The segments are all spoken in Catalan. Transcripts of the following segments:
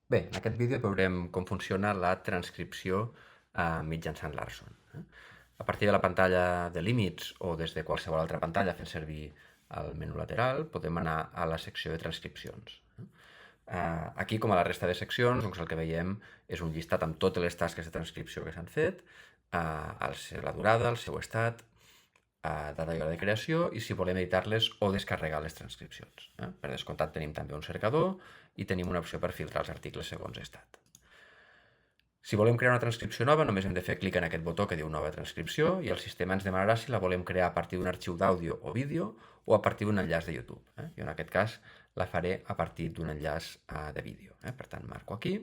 Bé, en aquest vídeo veurem com funciona la transcripció mitjançant Larson. A partir de la pantalla de límits o des de qualsevol altra pantalla fent servir el menú lateral, podem anar a la secció de transcripcions. Aquí, com a la resta de seccions, doncs el que veiem és un llistat amb totes les tasques de transcripció que s'han fet, la durada, el seu estat, data i hora de creació, i si volem editar-les o descarregar les transcripcions. Per descomptat tenim també un cercador i tenim una opció per filtrar els articles segons estat. Si volem crear una transcripció nova, només hem de fer clic en aquest botó que diu nova transcripció i el sistema ens demanarà si la volem crear a partir d'un arxiu d'àudio o vídeo o a partir d'un enllaç de YouTube. Jo en aquest cas la faré a partir d'un enllaç de vídeo. Per tant, marco aquí.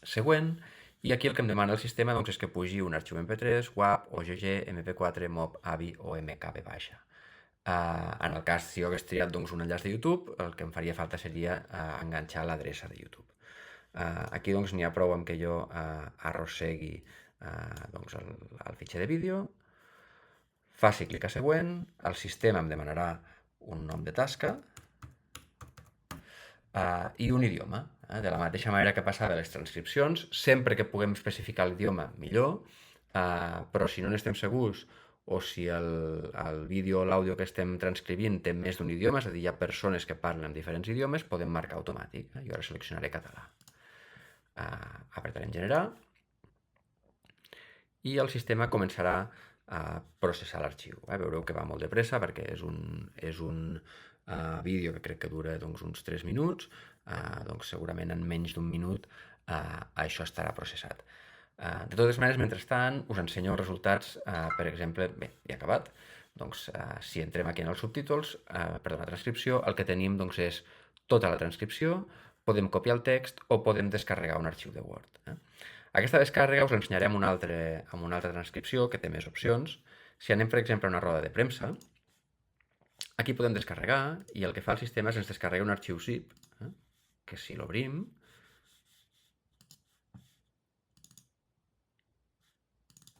Següent, i aquí el que em demana el sistema doncs, és que pugi un arxiu MP3, WAV, OGG, MP4, MOV, AVI o MKV baixa. En el cas, si jo hagués triat doncs, un enllaç de YouTube, el que em faria falta seria enganxar l'adreça de YouTube. Aquí doncs, n'hi ha prou amb que jo arrossegui doncs, el fitxer de vídeo, faci clic a següent, el sistema em demanarà un nom de tasca i un idioma. De la mateixa manera que passava les transcripcions, sempre que puguem especificar l'idioma, millor, però si no n'estem segurs o si el vídeo o l'àudio que estem transcrivint té més d'un idioma, és a dir, hi ha persones que parlen diferents idiomes, podem marcar automàtic. Jo ara seleccionaré català. Apretarem generar i el sistema començarà a processar l'arxiu. Veureu que va molt de pressa perquè és un vídeo que crec que dura doncs, uns 3 minuts, doncs segurament en menys d'un minut això estarà processat. De totes maneres, mentrestant, us ensenyo els resultats, per exemple, bé, ja he acabat, doncs si entrem aquí en els subtítols, perdó, la transcripció, el que tenim doncs, és tota la transcripció, podem copiar el text o podem descarregar un arxiu de Word. Aquesta descàrrega us l'ensenyaré amb una altra transcripció que té més opcions. Si anem, per exemple, a una roda de premsa, aquí podem descarregar i el que fa el sistema és ens descarrega un arxiu zip, que si l'obrim,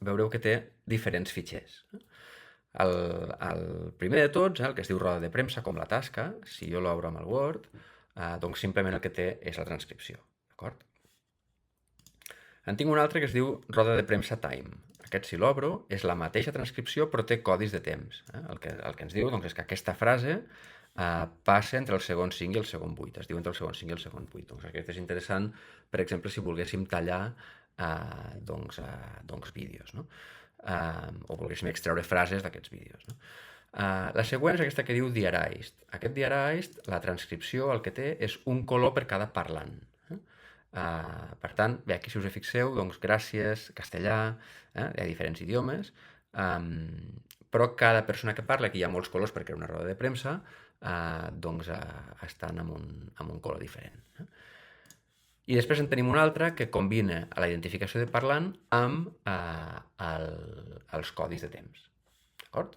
veureu que té diferents fitxers. El primer de tots, el que es diu roda de premsa, com la tasca, si jo l'obro amb el Word, doncs simplement el que té és la transcripció. D'acord? En tinc un altre que es diu roda de premsa time. Aquest, si l'obro, és la mateixa transcripció però té codis de temps. El que ens diu doncs, és que aquesta frase passa entre el segon 5 i el segon 8. Es diu entre el segon 5 i el segon 8. Doncs aquest és interessant, per exemple, si volguéssim tallar vídeos, no? O volguéssim extreure frases d'aquests vídeos. No? La següent és aquesta que diu diarized. Aquest diarized, la transcripció, el que té és un color per cada parlant. Per tant, bé, aquí si us hi fixeu, doncs gràcies, castellà, hi ha diferents idiomes, però cada persona que parla, aquí hi ha molts colors perquè era una roda de premsa, doncs estan amb un color diferent. I després en tenim un altre que combina la identificació de parlant amb els codis de temps. D'acord?